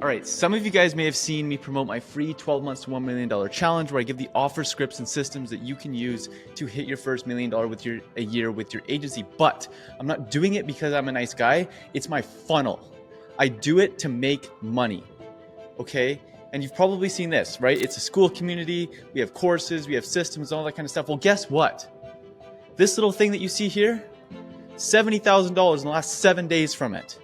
All right, some of you guys may have seen me promote my free 12 months to $1 million challenge where I give the offer scripts and systems that you can use to hit your first $1 million a year with your agency. But I'm not doing it because I'm a nice guy. It's my funnel. I do it to make money, okay? And you've probably seen this, right? It's a school community. We have courses, we have systems, all that kind of stuff. Well, guess what? This little thing that you see here, $70,000 in the last 7 days from it,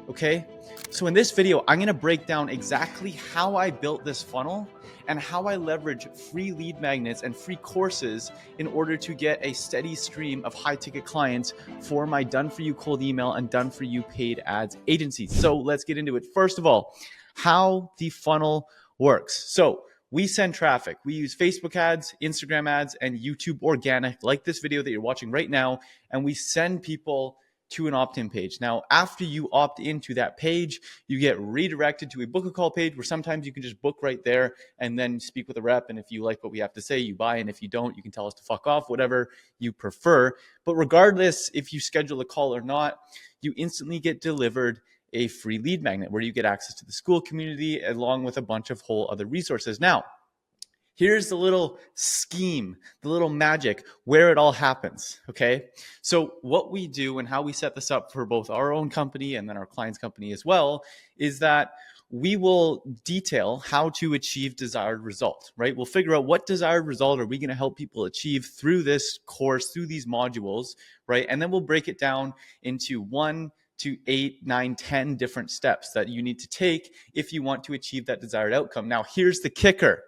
okay? So in this video, I'm gonna break down exactly how I built this funnel and how I leverage free lead magnets and free courses in order to get a steady stream of high ticket clients for my done for you cold email and done for you paid ads agencies. So let's get into it. First of all, how the funnel works. So we send traffic. We use Facebook ads, Instagram ads, and YouTube organic, like this video that you're watching right now, and we send people to an opt-in page. Now, after you opt into that page, you get redirected to a book a call page where sometimes you can just book right there and then speak with a rep. And if you like what we have to say, you buy. And if you don't, you can tell us to fuck off, whatever you prefer. But regardless, if you schedule a call or not, you instantly get delivered a free lead magnet where you get access to the school community along with a bunch of whole other resources. Now, here's the little scheme, the little magic where it all happens, okay? So what we do and how we set this up for both our own company and then our client's company as well is that we will detail how to achieve desired result, right? We'll figure out what desired result are we going to help people achieve through this course, through these modules, right? And then we'll break it down into 1 to 8, 9, 10 different steps that you need to take if you want to achieve that desired outcome. Now, here's the kicker.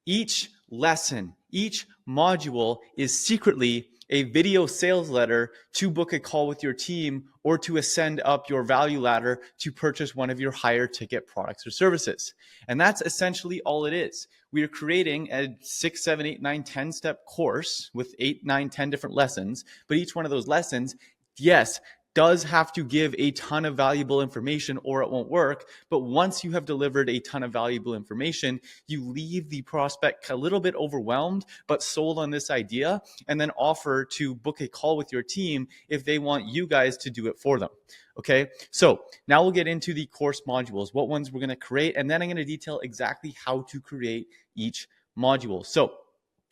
Each lesson, each module is secretly a video sales letter to book a call with your team or to ascend up your value ladder to purchase one of your higher ticket products or services. And that's essentially all it is. We are creating a 6, 7, 8, 9, 10 step course with 8, 9, 10 different lessons. But each one of those lessons, yes, does have to give a ton of valuable information or it won't work. But once you have delivered a ton of valuable information, you leave the prospect a little bit overwhelmed, but sold on this idea, and then offer to book a call with your team if they want you guys to do it for them. Okay, so now we'll get into the course modules, what ones we're going to create, and then I'm going to detail exactly how to create each module. So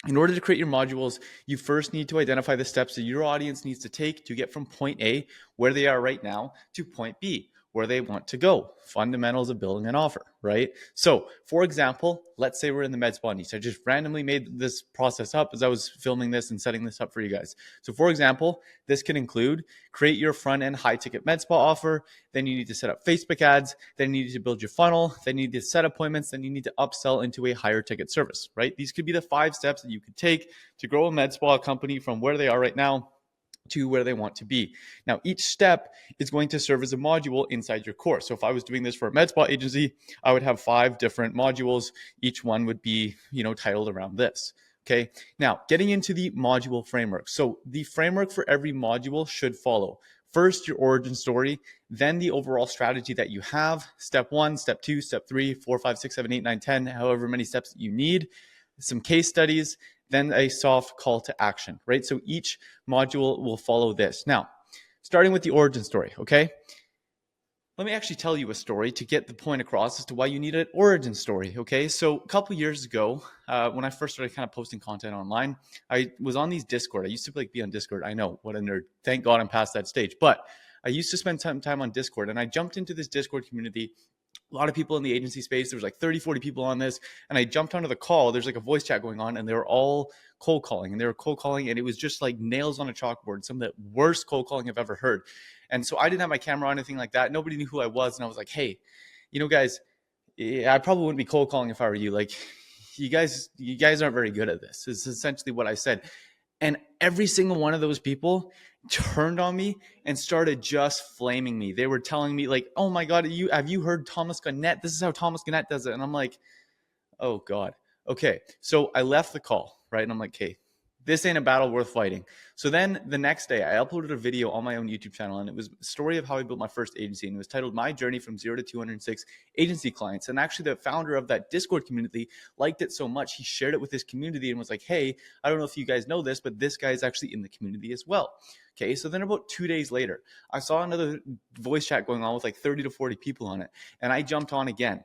in order to create your modules, you first need to identify the steps that your audience needs to take to get from point A, where they are right now, to point B, where they want to go. Fundamentals of building an offer, right? So, for example, let's say we're in the med spa niche. I just randomly made this process up as I was filming this and setting this up for you guys. So, for example, this can include create your front-end high-ticket med spa offer. Then you need to set up Facebook ads. Then you need to build your funnel. Then you need to set appointments. Then you need to upsell into a higher ticket service, right? These could be the 5 steps that you could take to grow a med spa company from where they are right now to where they want to be. Now, each step is going to serve as a module inside your course. So if I was doing this for a med spa agency, I would have 5 different modules. Each one would be, titled around this. Okay. Now, getting into the module framework. So the framework for every module should follow. First, your origin story, then the overall strategy that you have. Step 1, step 2, step 3, 4, 5, 6, 7, 8, 9, 10, however many steps that you need. Some case studies, then a soft call to action, right? So each module will follow this. Now, starting with the origin story, okay? Let me actually tell you a story to get the point across as to why you need an origin story, okay? So a couple years ago, when I first started kind of posting content online, I was on these Discord. I used to be on Discord. I know, what a nerd. Thank God I'm past that stage. But I used to spend some time on Discord, and I jumped into this Discord community. A lot of people in the agency space. There was like 30, 40 people on this. And I jumped onto the call. There's like a voice chat going on and they were all cold calling. And it was just like nails on a chalkboard. Some of the worst cold calling I've ever heard. And so I didn't have my camera on, anything like that. Nobody knew who I was. And I was like, hey, guys, I probably wouldn't be cold calling if I were you. Like, you guys aren't very good at this. Is essentially what I said. And every single one of those people turned on me and started just flaming me. They were telling me like, oh my God, have you heard Thomas Gannett? This is how Thomas Gannett does it. And I'm like, oh God. Okay. So I left the call, right? And I'm like, okay, this ain't a battle worth fighting. So then the next day I uploaded a video on my own YouTube channel, and it was a story of how I built my first agency. And it was titled My Journey from 0 to 206 Agency Clients. And actually the founder of that Discord community liked it so much, he shared it with his community and was like, hey, I don't know if you guys know this, but this guy is actually in the community as well. Okay, so then about 2 days later, I saw another voice chat going on with like 30 to 40 people on it. And I jumped on again.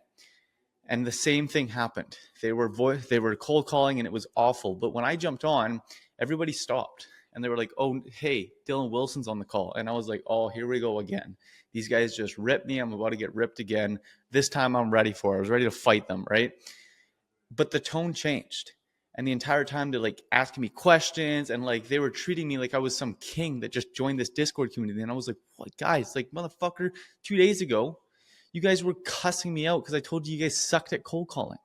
And the same thing happened. They were cold calling and it was awful. But when I jumped on, everybody stopped. And they were like, oh, hey, Dylan Wilson's on the call. And I was like, oh, here we go again. These guys just ripped me. I'm about to get ripped again. This time I'm ready for it. I was ready to fight them, right? But the tone changed. And the entire time they're like asking me questions and like they were treating me like I was some king that just joined this Discord community. And I was like, what, guys, like, motherfucker, 2 days ago, you guys were cussing me out because I told you guys sucked at cold calling,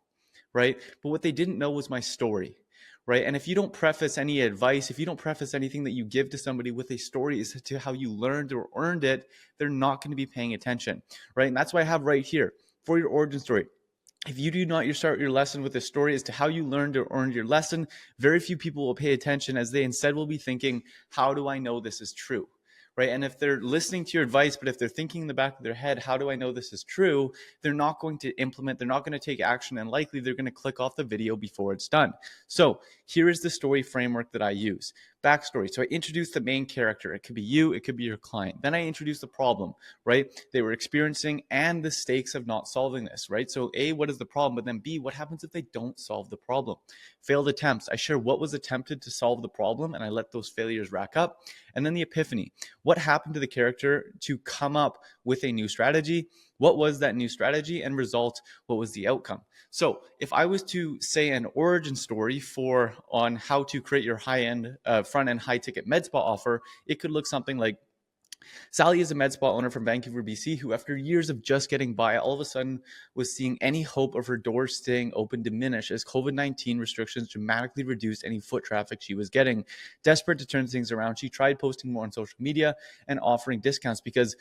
right? But what they didn't know was my story, right? And if you don't preface any advice, if you don't preface anything that you give to somebody with a story as to how you learned or earned it, they're not going to be paying attention, right? And that's why I have right here for your origin story. If you do not start your lesson with a story as to how you learned or earned your lesson, very few people will pay attention, as they instead will be thinking, how do I know this is true? Right? And if they're listening to your advice, but if they're thinking in the back of their head, how do I know this is true? They're not going to implement, they're not going to take action, and likely they're going to click off the video before it's done. So here is the story framework that I use. Backstory. So I introduce the main character. It could be you, it could be your client. Then I introduce the problem, right? They were experiencing and the stakes of not solving this, right? So A, what is the problem? But then B, what happens if they don't solve the problem? Failed attempts. I share what was attempted to solve the problem, and I let those failures rack up. And then the epiphany. What happened to the character to come up with a new strategy? What was that new strategy? And result, what was the outcome? So if I was to say an origin story on how to create your high-end, front-end, high-ticket med spa offer, it could look something like, Sally is a med spa owner from Vancouver, BC, who after years of just getting by, all of a sudden was seeing any hope of her doors staying open diminish as COVID-19 restrictions dramatically reduced any foot traffic she was getting. Desperate to turn things around, she tried posting more on social media and offering discounts because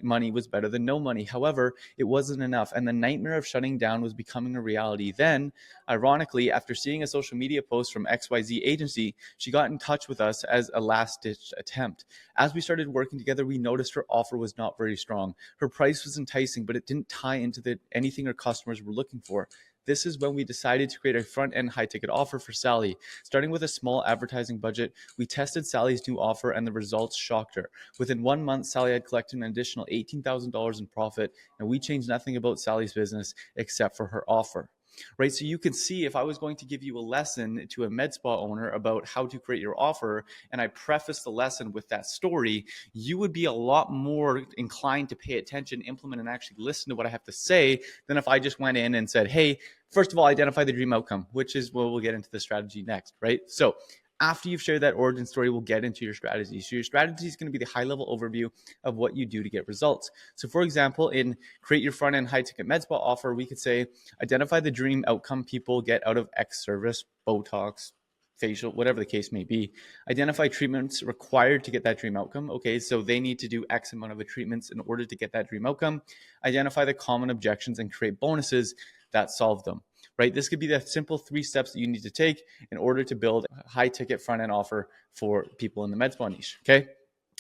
money was better than no money. However, it wasn't enough, and the nightmare of shutting down was becoming a reality. Then, ironically, after seeing a social media post from XYZ agency, she got in touch with us as a last-ditch attempt. As we started working together, we noticed her offer was not very strong. Her price was enticing, but it didn't tie into anything our customers were looking for. This is when we decided to create a front-end high-ticket offer for Sally. Starting with a small advertising budget, we tested Sally's new offer, and the results shocked her. Within 1 month, Sally had collected an additional $18,000 in profit, and we changed nothing about Sally's business except for her offer. Right? So you can see, if I was going to give you a lesson to a med spa owner about how to create your offer, and I preface the lesson with that story, you would be a lot more inclined to pay attention, implement, and actually listen to what I have to say than if I just went in and said, hey, first of all, identify the dream outcome, which is what we'll get into the strategy next, right? So after you've shared that origin story, we'll get into your strategy. So your strategy is going to be the high-level overview of what you do to get results. So for example, in create your front-end high-ticket med spa offer, we could say, identify the dream outcome people get out of X service, Botox, facial, whatever the case may be. Identify treatments required to get that dream outcome. Okay, so they need to do X amount of treatments in order to get that dream outcome. Identify the common objections and create bonuses that solve them. Right? This could be the simple 3 steps that you need to take in order to build a high ticket front end offer for people in the med spa niche. Okay.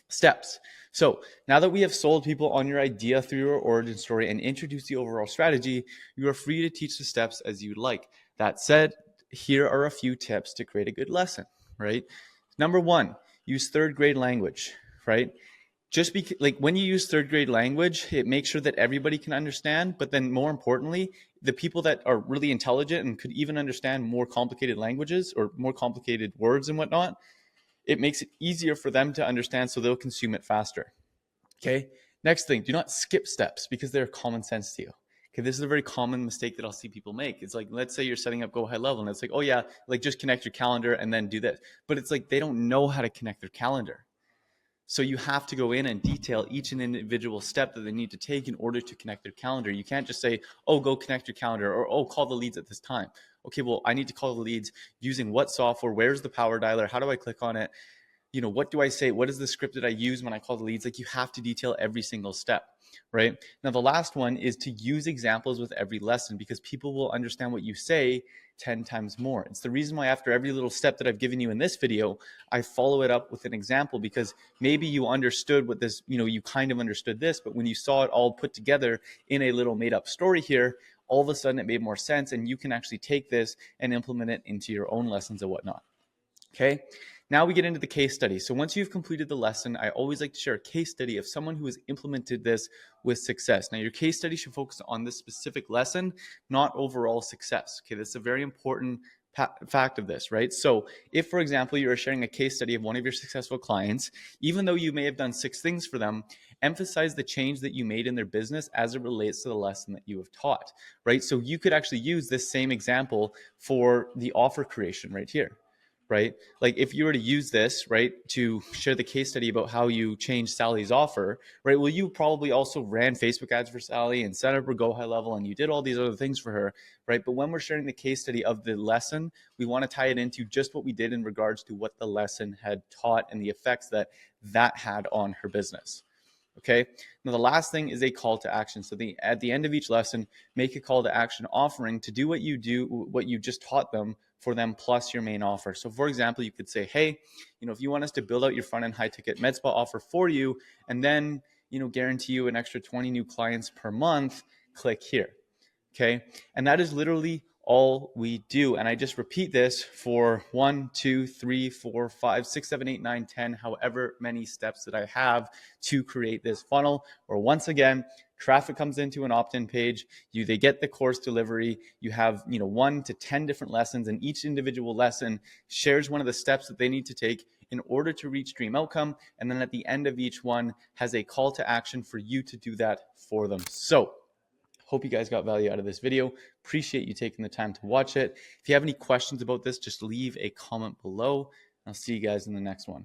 Steps. So now that we have sold people on your idea through your origin story and introduced the overall strategy, you are free to teach the steps as you'd like. That said, here are a few tips to create a good lesson, right? Number 1, use 3rd grade language, right? Just like when you use 3rd grade language, it makes sure that everybody can understand. But then more importantly, the people that are really intelligent and could even understand more complicated languages or more complicated words and whatnot, it makes it easier for them to understand, so they'll consume it faster. Okay. Next thing, do not skip steps because they're common sense to you. Okay, this is a very common mistake that I'll see people make. It's like, let's say you're setting up Go High Level, and it's like, oh yeah, like just connect your calendar and then do this. But it's like they don't know how to connect their calendar. So you have to go in and detail each and individual step that they need to take in order to connect their calendar. You can't just say, oh, go connect your calendar, or, oh, call the leads at this time. Okay, well, I need to call the leads using what software? Where's the power dialer? How do I click on it? You know, what do I say? What is the script that I use when I call the leads? Like, you have to detail every single step, right? Now, the last one is to use examples with every lesson, because people will understand what you say 10 times more. It's the reason why after every little step that I've given you in this video, I follow it up with an example, because maybe you understood what this, you kind of understood this, but when you saw it all put together in a little made up story here, all of a sudden it made more sense, and you can actually take this and implement it into your own lessons and whatnot. Okay. Now we get into the case study. So once you've completed the lesson, I always like to share a case study of someone who has implemented this with success. Now your case study should focus on this specific lesson, not overall success. Okay, that's a very important fact of this, right? So if, for example, you're sharing a case study of one of your successful clients, even though you may have done 6 things for them, emphasize the change that you made in their business as it relates to the lesson that you have taught, right? So you could actually use this same example for the offer creation right here, right? Like if you were to use this, right, to share the case study about how you changed Sally's offer, right? Well, you probably also ran Facebook ads for Sally and set up her Go High Level and you did all these other things for her, right? But when we're sharing the case study of the lesson, we want to tie it into just what we did in regards to what the lesson had taught and the effects that that had on her business. Okay. Now, the last thing is a call to action. So at the end of each lesson, make a call to action offering to do, what you just taught them for them, plus your main offer. So for example, you could say, hey, if you want us to build out your front end high ticket med spa offer for you, and then, guarantee you an extra 20 new clients per month, click here. Okay. And that is literally all we do. And I just repeat this for 1, 2, 3, 4, 5, 6, 7, 8, 9, 10, however many steps that I have to create this funnel. Or once again, traffic comes into an opt-in page, they get the course delivery, you have 1 to 10 different lessons, and each individual lesson shares one of the steps that they need to take in order to reach dream outcome. And then at the end of each one has a call to action for you to do that for them. So hope you guys got value out of this video. Appreciate you taking the time to watch it. If you have any questions about this, just leave a comment below. I'll see you guys in the next one.